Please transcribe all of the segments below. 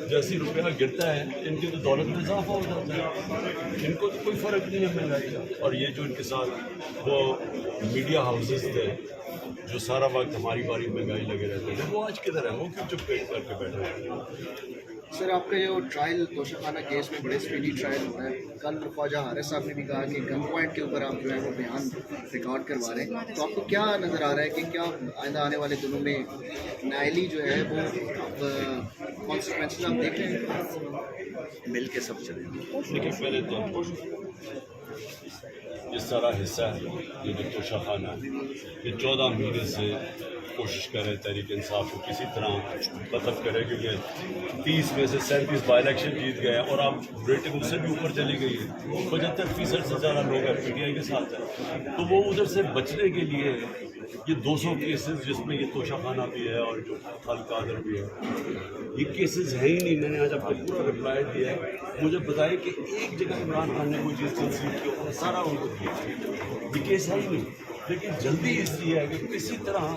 جیسے روپیہ گرتا ہے ان کی تو دولت میں اضافہ ہو جاتا ہے، ان کو تو کوئی فرق نہیں ہے مہنگائی کا. اور یہ جو ان کے ساتھ وہ میڈیا ہاؤسز تھے جو سارا وقت ہماری باری مہنگائی لگے رہتے تھے، وہ آج کدھر ہے؟ وہ کیوں چپ کر کے بیٹھے ہیں؟ سر آپ کا جو ٹرائل توشہ خانہ کیس میں بڑے اسپیڈی ٹرائل ہوا ہے، کل خواجہ حارث صاحب نے بھی کہا کہ گن پوائنٹ کے اوپر آپ جو ہے وہ بیان ریکارڈ کروا رہے ہیں، تو آپ کو کیا نظر آ رہا ہے کہ کیا آئندہ آنے والے دنوں میں نائلی جو ہے وہ اب کانسیکوینسز آپ دیکھ رہے ہیں؟ مل کے سب چلیں. لیکن پہلے تو یہ سارا حصہ ہے یہ جو توشہ خانہ ہے، یہ 14 مہینے سے کوشش کر رہے تحریک انصاف کو کسی طرح ختم کرے، کیونکہ 30 میں سے 37 بائی الیکشن جیت گئے ہیں اور آپ ریٹنگ اس سے بھی اوپر چلی گئی ہے، 75% سے زیادہ لوگ پی ٹی آئی کے ساتھ ہیں. تو وہ ادھر سے بچنے کے لیے یہ 200 کیسز جس میں یہ توشہ خانہ بھی ہے اور جو خال قادر بھی ہے، یہ کیسز ہے ہی نہیں. میں نے آج آپ کو پورا رپلائی دیا ہے، مجھے بتائیں کہ ایک جگہ عمران خان نے کوئی چیز کنسیڈ کی اور سارا ان کو کیا، یہ کیس ہے ہی نہیں. لیکن جلدی اس لیے ہے کہ کسی طرح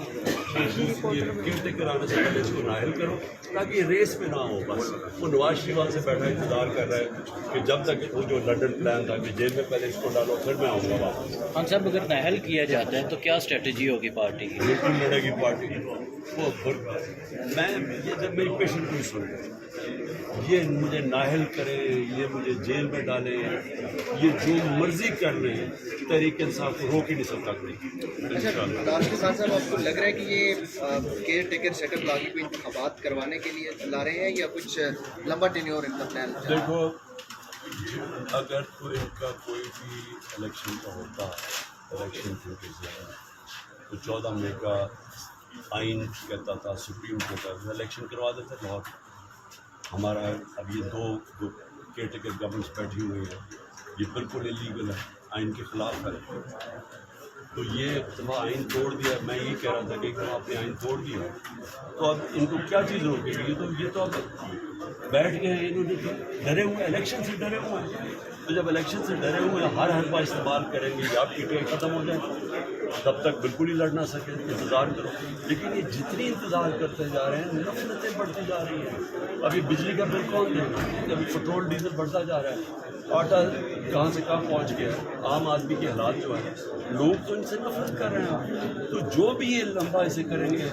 کیئر ٹیکر آنے سے پہلے اس کو نااہل کرو تاکہ ریس میں نہ ہو. بس وہ نواز شریف وہاں سے بیٹھا انتظار کر رہا ہے کہ جب تک وہ جو لنڈن پلان تھا کہ جیل میں پہلے اس کو ڈالو پھر میں آؤں گا واپس. خان صاحب اگر نااہل کیا جاتا ہے تو کیا اسٹریٹجی ہوگی پارٹی کی؟ بالکل لڑے گی پارٹی. وہ میں یہ جب میری پیشنٹ کوئی سن یہ مجھے نااہل کرے، یہ مجھے جیل میں ڈالے، یہ جو مرضی کر لیں، تحریک انصاف کو روک ہی نہیں سکتا کوئی. ڈاکٹر کے ساتھ صاحب آپ کو لگ رہا ہے کہ یہ کیئر ٹیکر سیٹ اپ لاگو کوئی انتخابات کروانے کے لیے لا رہے ہیں یا کچھ لمبا ٹینیور ان کا پلان ہے؟ دیکھو اگر تو ان کا کوئی بھی الیکشن کا ہوتا الیکشن تو 14 مئی کا آئین کہتا تھا، سپریم کہتا تھا الیکشن کروا دیتے لاہور. ہمارا اب یہ دو کیئر ٹیکر گورنمنٹس بیٹھی ہوئی ہے، یہ بالکل انلیگل ہے، آئین کے خلاف ہے. تو یہ دفعہ آئین توڑ دیا. میں یہی کہہ رہا تھا کہ ایک دفعہ آپ نے آئین توڑ دیا تو اب ان کو کیا چیز روکے گی؟ یہ تو اب بیٹھ گئے ہیں، انہوں نے ڈرے ہوئے الیکشن سے ڈرے ہوئے ہیں. تو جب الیکشن سے ڈرے ہوئے ہیں ہر حلفہ استعمال کریں گے یا پی ٹی آئی ختم ہو جائے تب تک بالکل ہی لڑ نہ سکے. انتظار کرو. لیکن یہ جتنی انتظار کرتے جا رہے ہیں نفرتیں بڑھتی جا رہی ہیں. ابھی بجلی کا بل کون دے گا؟ ابھی پیٹرول ڈیزل بڑھتا جا رہا ہے، آٹا کہاں سے کہاں پہنچ گیا ہے. عام آدمی کے حالات جو ہے لوگ تو ان سے نفرت کر رہے ہیں. تو جو بھی یہ لمبا اسے کریں گے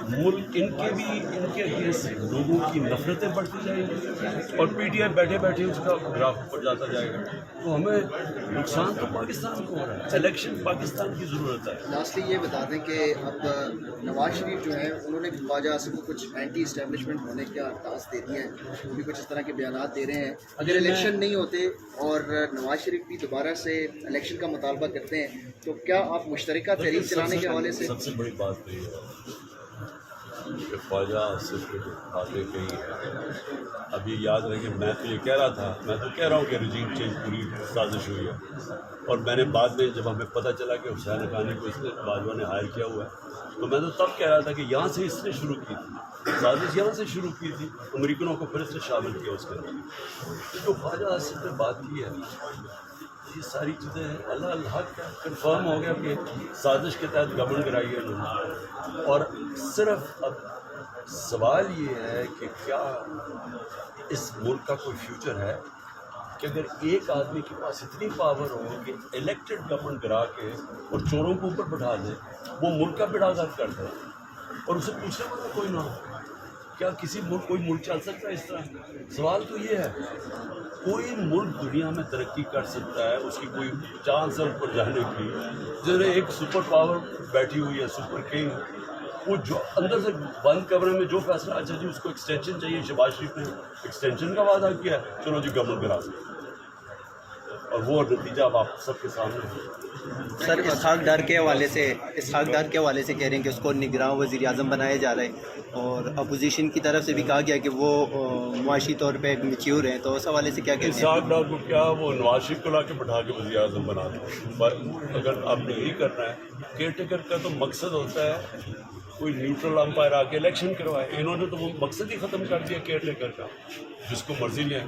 ملک ان کے اگینسٹ لوگوں کی نفرتیں بڑھتی جائیں گی اور پی ٹی آئی بیٹھے بیٹھے اس کا گراف اوپر جاتا جائے گا. تو ہمیں نقصان تو پاکستان کو ہو رہا ہے. الیکشن پاکستان کی ضرورت ہے. لاسٹلی یہ بتا دیں کہ اب نواز شریف جو ہے انہوں نے خواجہ آصف کو کچھ اینٹی اسٹیبلشمنٹ ہونے کا ٹاسک دے دیا ہے، وہ بھی کچھ اس طرح کے بیانات دے رہے ہیں. اگر الیکشن نہیں ہوتے اور نواز شریف بھی دوبارہ سے الیکشن کا مطالبہ کرتے ہیں تو کیا آپ مشترکہ تحریک چلانے کے حوالے سے؟ سب سے بڑی بات تو یہ ہے کہ خواجہ آصف کی باتیں کہی ہیں. اب یہ یاد رکھیں میں تو یہ کہہ رہا تھا، میں تو کہہ رہا ہوں کہ رجیم چینج پوری سازش ہوئی ہے. اور میں نے بعد میں جب ہمیں پتہ چلا کہ حسین حقانی کو اس نے باجوہ نے ہائر کیا ہوا ہے تو میں تو تب کہہ رہا تھا کہ یہاں سے اس نے شروع کی تھی سازش، یہاں سے شروع کی تھی. امریکنوں کو پھر اس نے شامل کیا اس کے اندر. جو خواجہ آصف نے بات کی ہے یہ ساری چیزیں اللہ کا کنفرم ہو گیا کہ سازش کے تحت گورنمنٹ کرائی ہے انہوں نے. اور صرف اب سوال یہ ہے کہ کیا اس ملک کا کوئی فیوچر ہے کہ اگر ایک آدمی کے پاس اتنی پاور ہو کہ الیکٹڈ گورنمنٹ کرا کے اور چوروں کو اوپر بٹھا دے، وہ ملک کا بیڑا غرق کر دے اور اسے پوچھنے والا کوئی نہ ہو. کیا کسی ملک کوئی ملک چل سکتا ہے اس طرح؟ سوال تو یہ ہے. کوئی ملک دنیا میں ترقی کر سکتا ہے، اس کی کوئی چانس ہے اوپر جانے کی. جنہیں ایک سپر پاور بیٹھی ہوئی ہے، سپر کنگ، وہ جو اندر سے بند کمرے میں جو فیصلہ، اچھا جی اس کو ایکسٹینشن چاہیے، شہباز شریف نے ایکسٹینشن کا وعدہ کیا ہے، چلو جی گورنمنٹ کرا دیں اور وہ نتیجہ اب آپ سب کے سامنے ہے. سر اسحاق ڈار کے حوالے سے کہہ رہے ہیں کہ اس کو نگراں وزیر اعظم بنایا جا رہا ہے اور اپوزیشن کی طرف سے بھی کہا گیا کہ وہ معاشی طور پہ میچیور ہیں، تو اس حوالے سے کیا کہتے ہیں؟ اسحاق ڈار کو کیا وہ نواز شریف کو لا کے بٹھا کے وزیر اعظم بنا دیں. پر اگر آپ نے یہی کرنا ہے، کیئر ٹیکر کا تو مقصد ہوتا ہے کوئی نیوٹرل امپائر آ کے الیکشن کروائے. انہوں نے تو وہ مقصد ہی ختم کر دیا کیئر ٹیکر کا، جس کو مرضی لیں.